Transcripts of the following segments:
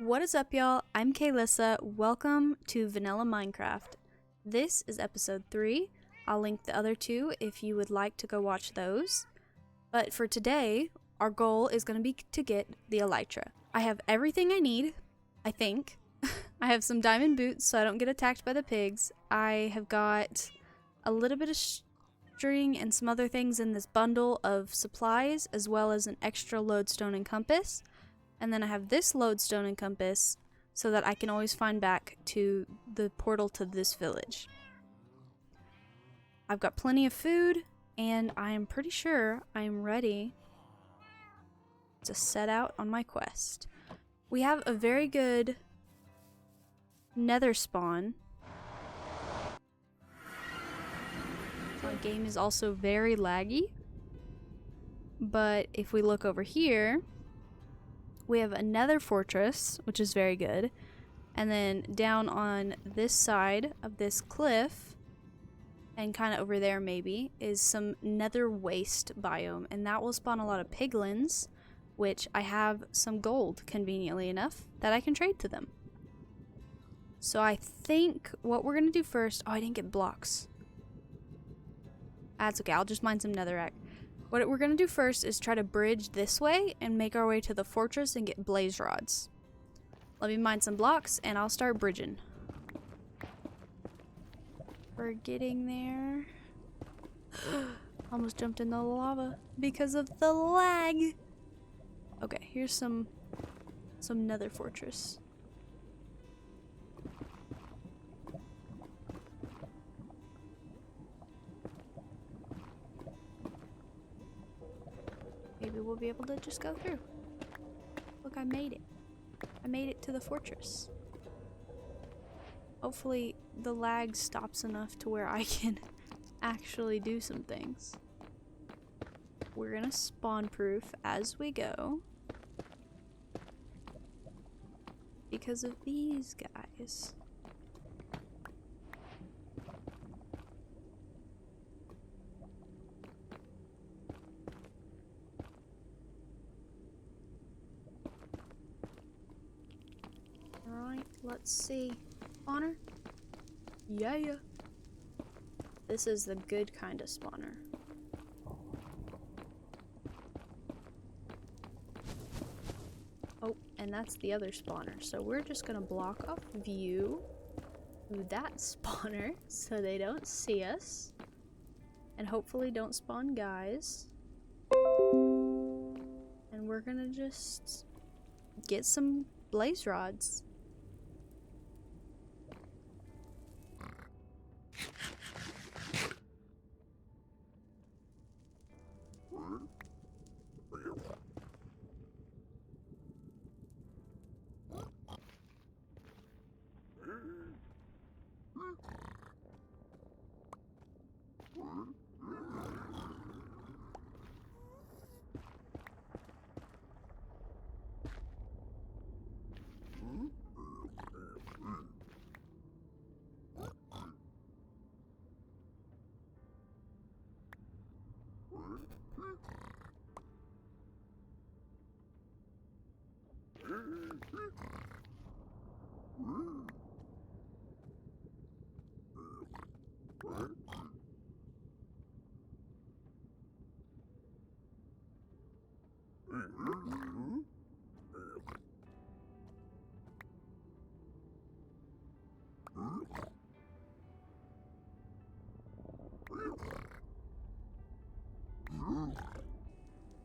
What is up, y'all? I'm Caylisa. Welcome to Vanilla Minecraft. This is episode 3. I'll link the other two if you would like to go watch those. But for today, our goal is going to be to get the Elytra. I have everything I need, I think. I have some diamond boots so I don't get attacked by the pigs. I have got a little bit of string and some other things in this bundle of supplies, as well as an extra lodestone and compass. And then I have this lodestone and compass so that I can always find back to the portal to this village. I've got plenty of food, and I am pretty sure I am ready to set out on my quest. We have a very good nether spawn. My game is also very laggy. But if we look over here, we have another fortress, which is very good. And then down on this side of this cliff, and kind of over there maybe, is some nether waste biome. And that will spawn a lot of piglins, which I have some gold, conveniently enough, that I can trade to them. So I think what we're going to do first... Oh, I didn't get blocks. That's okay, I'll just mine some netherrack. What we're going to do first is try to bridge this way and make our way to the fortress and get blaze rods. Let me mine some blocks and I'll start bridging. We're getting there. Almost jumped in the lava because of the lag. Okay, here's some nether fortress. Maybe we'll be able to just go through. Look, I made it. I made it to the fortress. Hopefully the lag stops enough to where I can actually do some things. We're gonna spawn proof as we go. Because of these guys. Alright, let's see. Spawner? Yeah. This is the good kind of spawner. Oh, and that's the other spawner. So we're just gonna block off view to that spawner so they don't see us. And hopefully don't spawn guys. And we're gonna just get some blaze rods.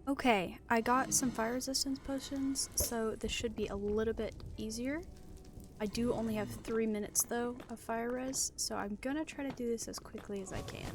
Okay, I got some fire resistance potions, so this should be a little bit easier. I do only have 3 minutes though of fire res, so I'm gonna try to do this as quickly as I can.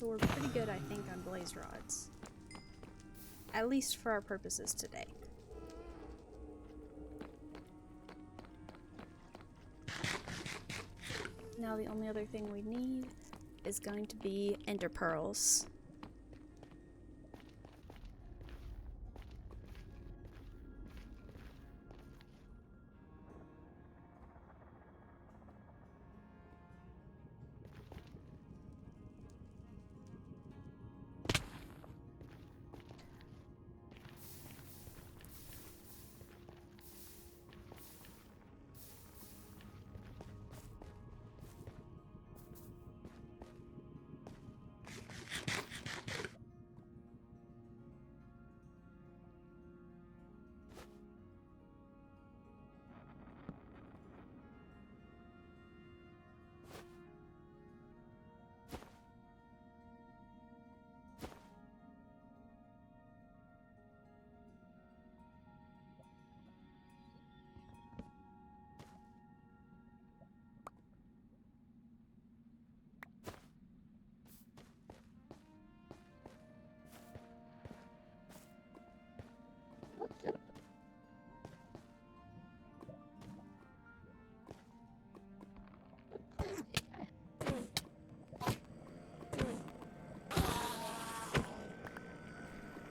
So we're pretty good, I think, on blaze rods. At least for our purposes today. Now the only other thing we need is going to be ender pearls.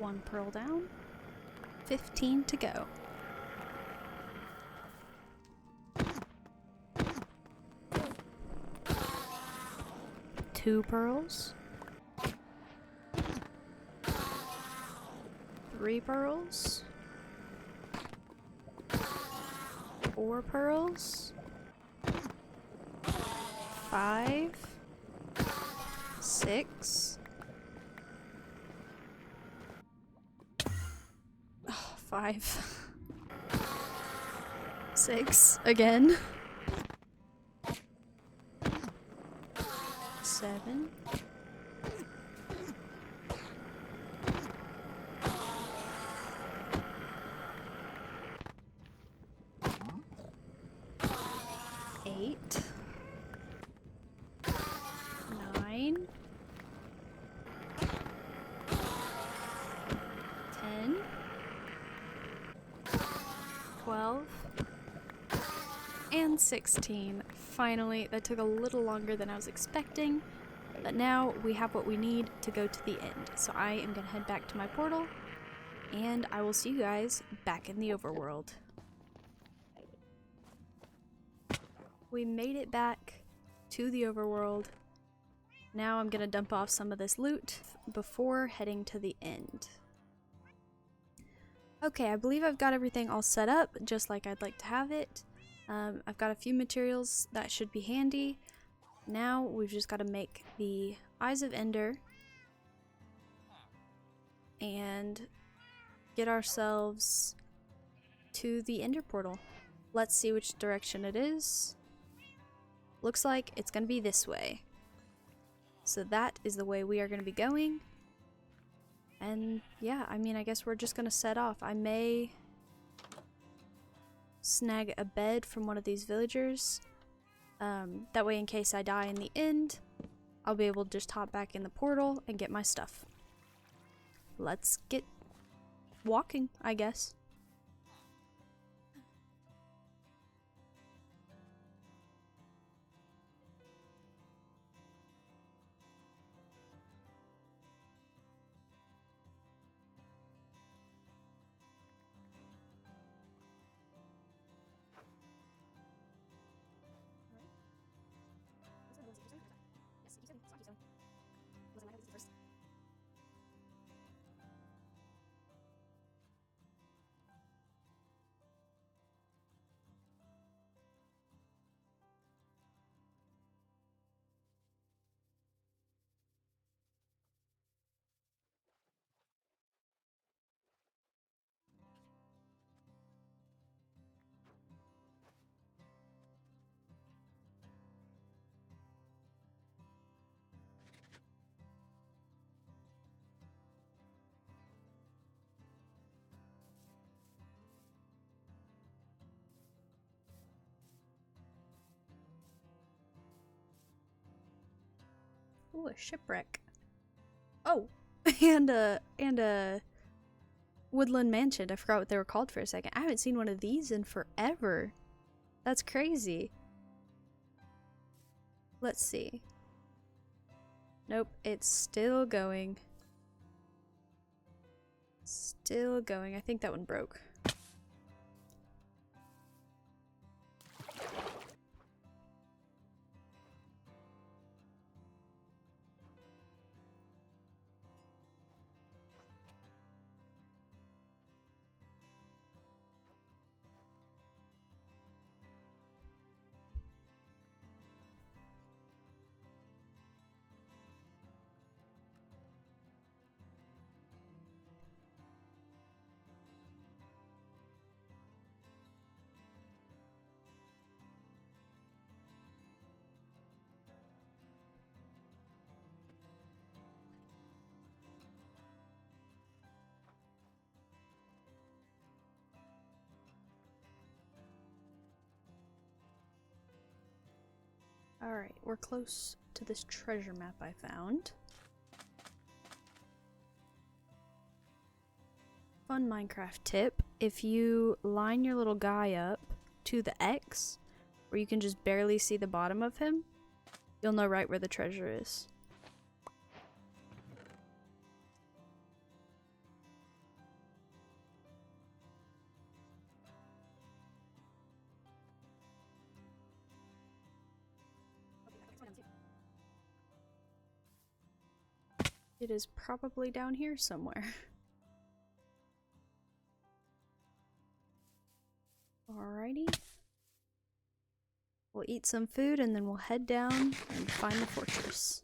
One pearl down, 15 to go. Two pearls. 3 pearls. 4 pearls. 5. 6. 5. 6 again. 7. 8. 9. 10. 12. And 16. Finally, that took a little longer than I was expecting, but now we have what we need to go to the end. So I am going to head back to my portal, and I will see you guys back in the overworld. We made it back to the overworld. Now I'm going to dump off some of this loot before heading to the end. Okay, I believe I've got everything all set up just like I'd like to have it. I've got a few materials that should be handy. Now we've just got to make the Eyes of Ender and get ourselves to the Ender portal. Let's see which direction it is. Looks like it's going to be this way. So that is the way we are going to be going. And yeah, I mean, I guess we're just going to set off. I may snag a bed from one of these villagers. That way, in case I die in the end, I'll be able to just hop back in the portal and get my stuff. Let's get walking, I guess. Ooh, a shipwreck. Oh, and a woodland mansion. I forgot what they were called for a second. I haven't seen one of these in forever. That's crazy. Let's see. Nope, it's still going. Still going. I think that one broke. Alright, we're close to this treasure map I found. Fun Minecraft tip. If you line your little guy up to the X, where you can just barely see the bottom of him, you'll know right where the treasure is. It is probably down here somewhere. Alrighty. We'll eat some food and then we'll head down and find the fortress.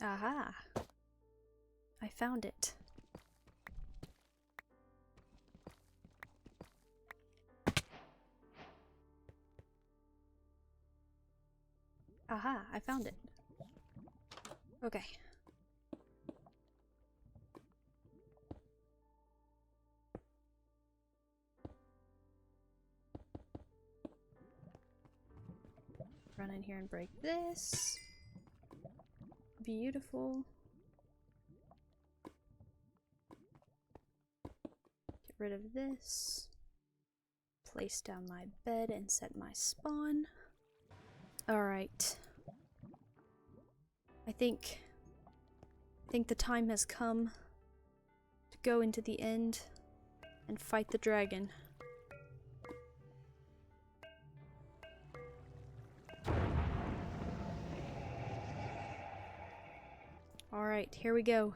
Aha! I found it. Aha! I found it. Okay. Run in here and break this. Beautiful. Get rid of this. Place down my bed and set my spawn. Alright. I think the time has come to go into the end and fight the dragon. Alright, here we go.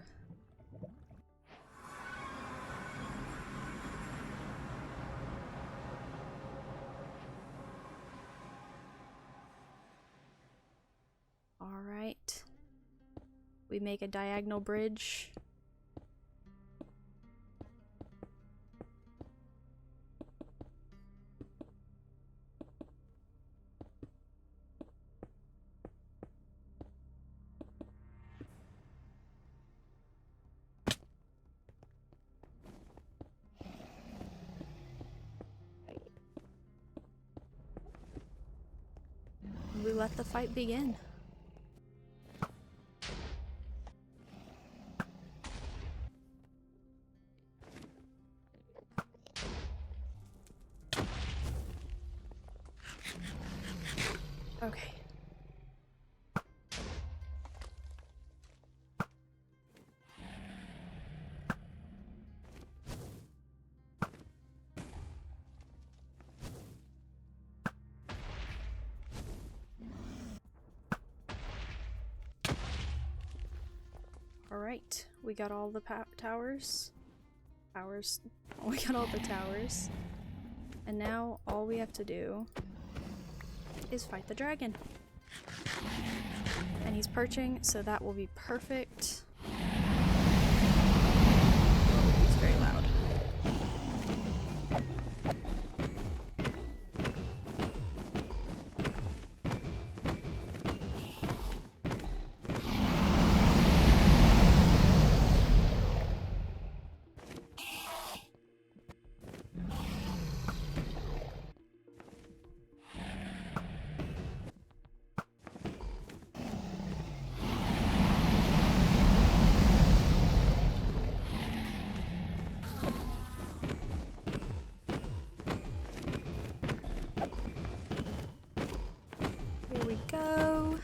Alright. We make a diagonal bridge. We let the fight begin. Okay. Alright, we got all the towers. We got all the towers. And now all we have to do is fight the dragon. And he's perching, so that will be perfect. He's very loud. Here we go.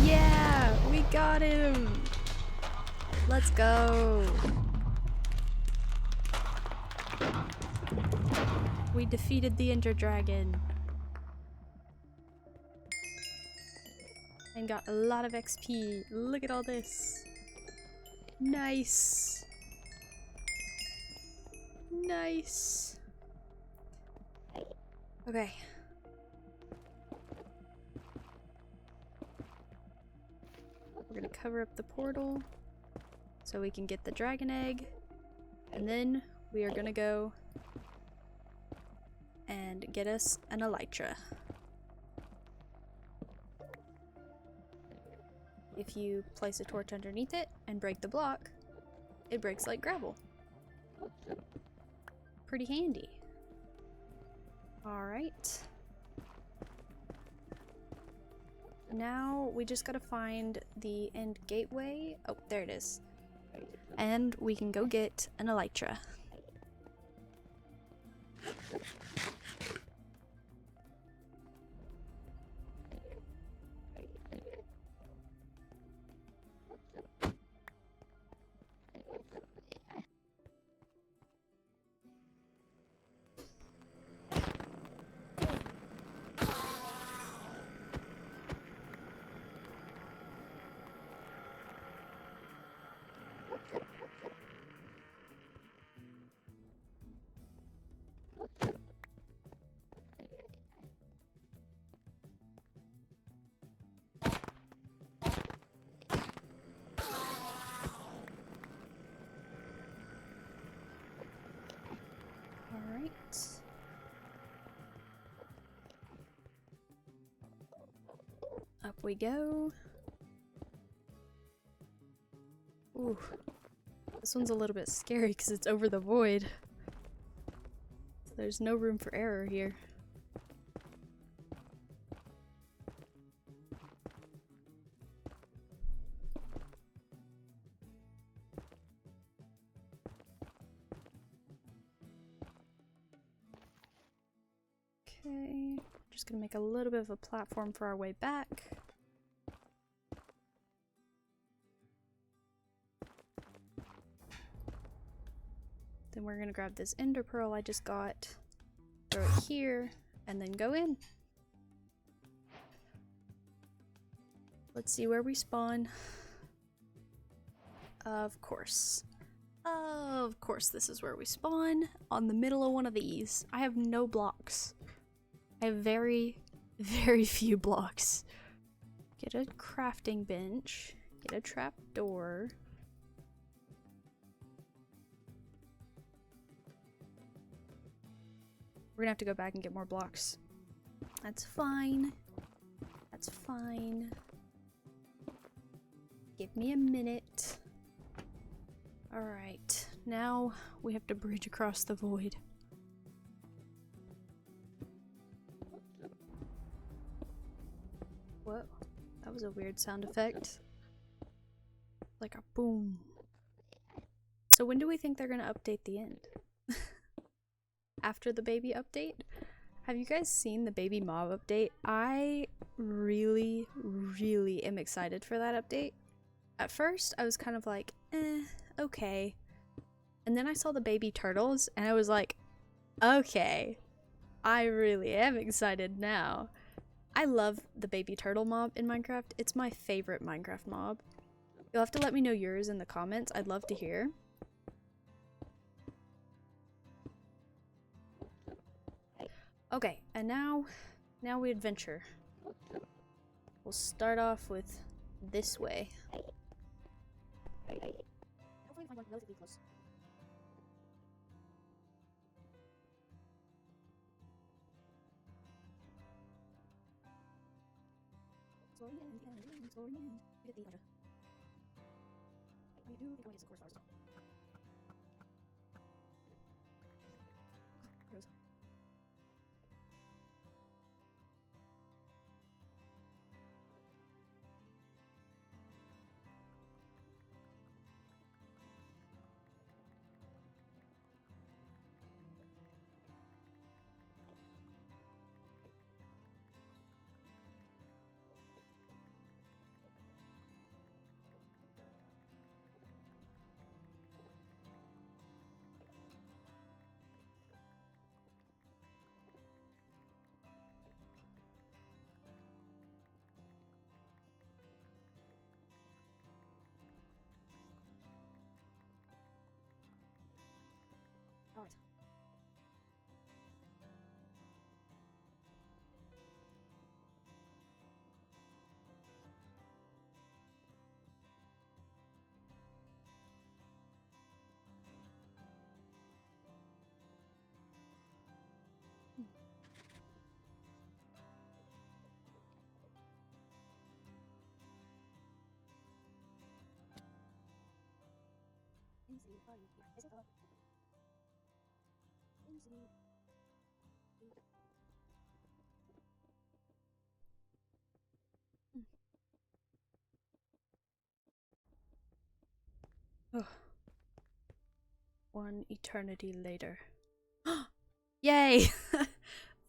Yeah, we got him. Let's go. We defeated the Ender Dragon. And got a lot of XP. Look at all this. Nice. Nice. Okay. We're gonna cover up the portal so we can get the dragon egg. And then we are gonna go and get us an elytra. If you place a torch underneath it and break the block, it breaks like gravel. Pretty handy. Alright. Now we just gotta find the end gateway. Oh, there it is. And we can go get an elytra. Alright. Up we go. Ooh. This one's a little bit scary because it's over the void. There's no room for error here. Okay, just gonna make a little bit of a platform for our way back. Then we're gonna grab this ender pearl I just got, throw it here, and then go in. Let's see where we spawn. Of course. Of course this is where we spawn, on the middle of one of these. I have no blocks. I have very, very few blocks. Get a crafting bench, get a trap door. We're gonna have to go back and get more blocks. That's fine. That's fine. Give me a minute. Alright, now we have to bridge across the void. Whoa, that was a weird sound effect. Like a boom. So when do we think they're gonna update the end? After the baby update? Have you guys seen the baby mob update? I really, really am excited for that update. At first, I was kind of like, okay. And then I saw the baby turtles, and I was like, okay. I really am excited now. I love the baby turtle mob in Minecraft. It's my favorite Minecraft mob. You'll have to let me know yours in the comments. I'd love to hear. Okay, and now we adventure. We'll start off with this way. Hopefully find one relatively close. Get the Elytra. I do think I want to get some course flowers. Rose. Alright. Oh. One eternity later. Yay!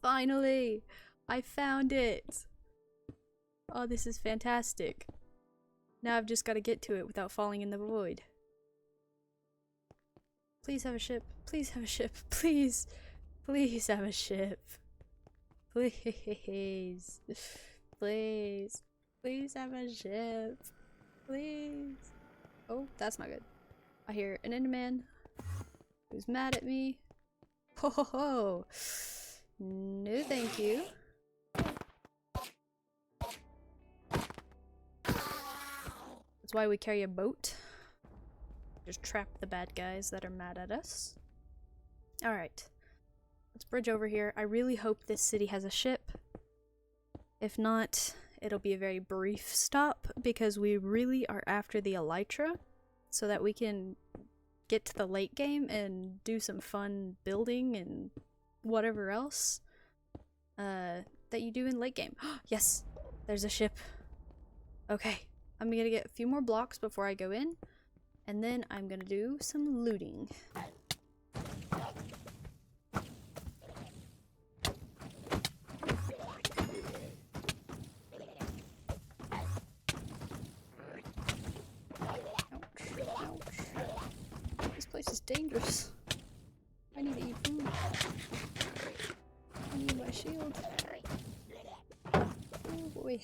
Finally! I found it! Oh, this is fantastic. Now I've just got to get to it without falling in the void. Please have a ship. Please have a ship. Please. Please have a ship. Please. Please. Please have a ship. Please. Oh, that's not good. I hear an Enderman who's mad at me. Ho ho ho! No thank you. That's why we carry a boat. Just trap the bad guys that are mad at us. Alright. Let's bridge over here. I really hope this city has a ship. If not, it'll be a very brief stop because we really are after the Elytra so that we can get to the late game and do some fun building and whatever else that you do in late game. Yes! There's a ship. Okay. I'm gonna get a few more blocks before I go in, and then I'm gonna do some looting. This place is dangerous. I need to eat food. I need my shield. Oh boy.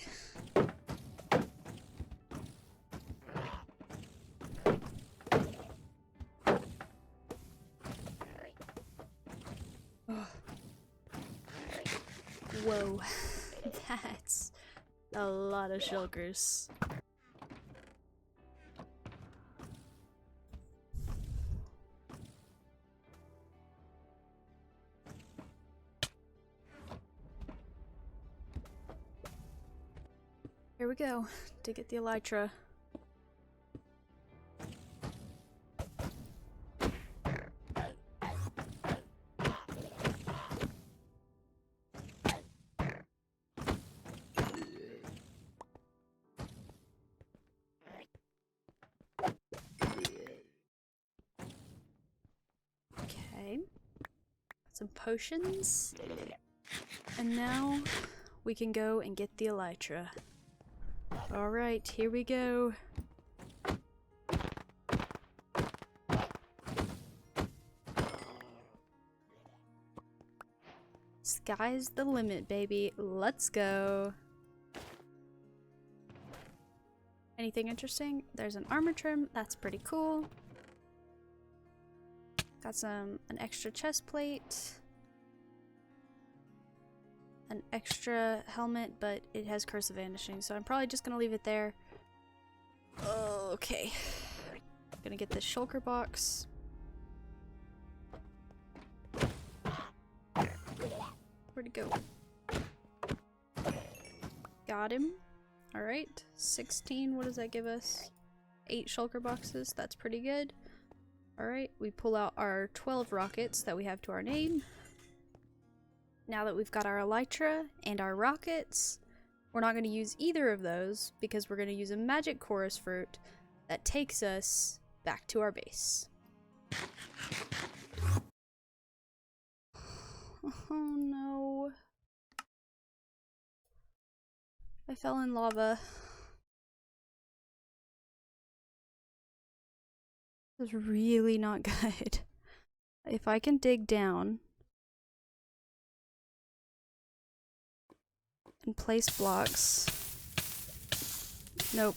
Oh. Whoa. That's a lot of shulkers. Here we go, to get the Elytra. Okay. Some potions. And now we can go and get the Elytra. Alright, here we go. Sky's the limit, baby. Let's go. Anything interesting? There's an armor trim. That's pretty cool. Got an extra chest plate. An extra helmet, but it has Curse of Vanishing, so I'm probably just gonna leave it there. Okay. Gonna get this shulker box. Where'd it go? Got him. Alright. 16, what does that give us? 8 shulker boxes, that's pretty good. Alright, we pull out our 12 rockets that we have to our name. Now that we've got our Elytra and our rockets, we're not going to use either of those because we're going to use a magic chorus fruit that takes us back to our base. Oh no. I fell in lava. This is really not good. If I can dig down and place blocks. Nope.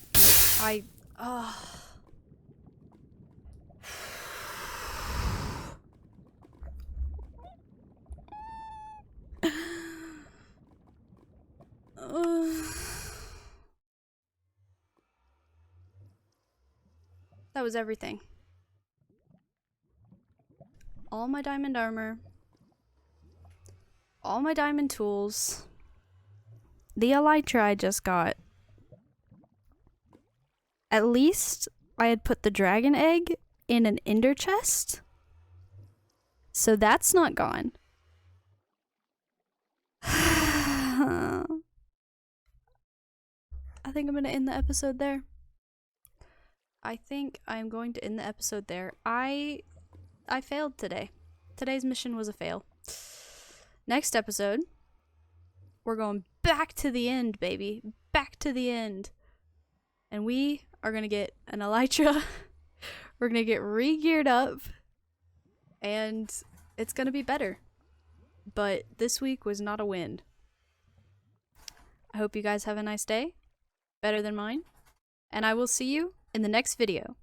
That was everything. All my diamond armor. All my diamond tools. The Elytra I just got. At least I had put the dragon egg in an ender chest. So that's not gone. I think I'm going to end the episode there. I think I'm going to end the episode there. I failed today. Today's mission was a fail. Next episode, we're going back to the end, baby. Back to the end. And we are going to get an Elytra. We're going to get re-geared up. And it's going to be better. But this week was not a win. I hope you guys have a nice day. Better than mine. And I will see you in the next video.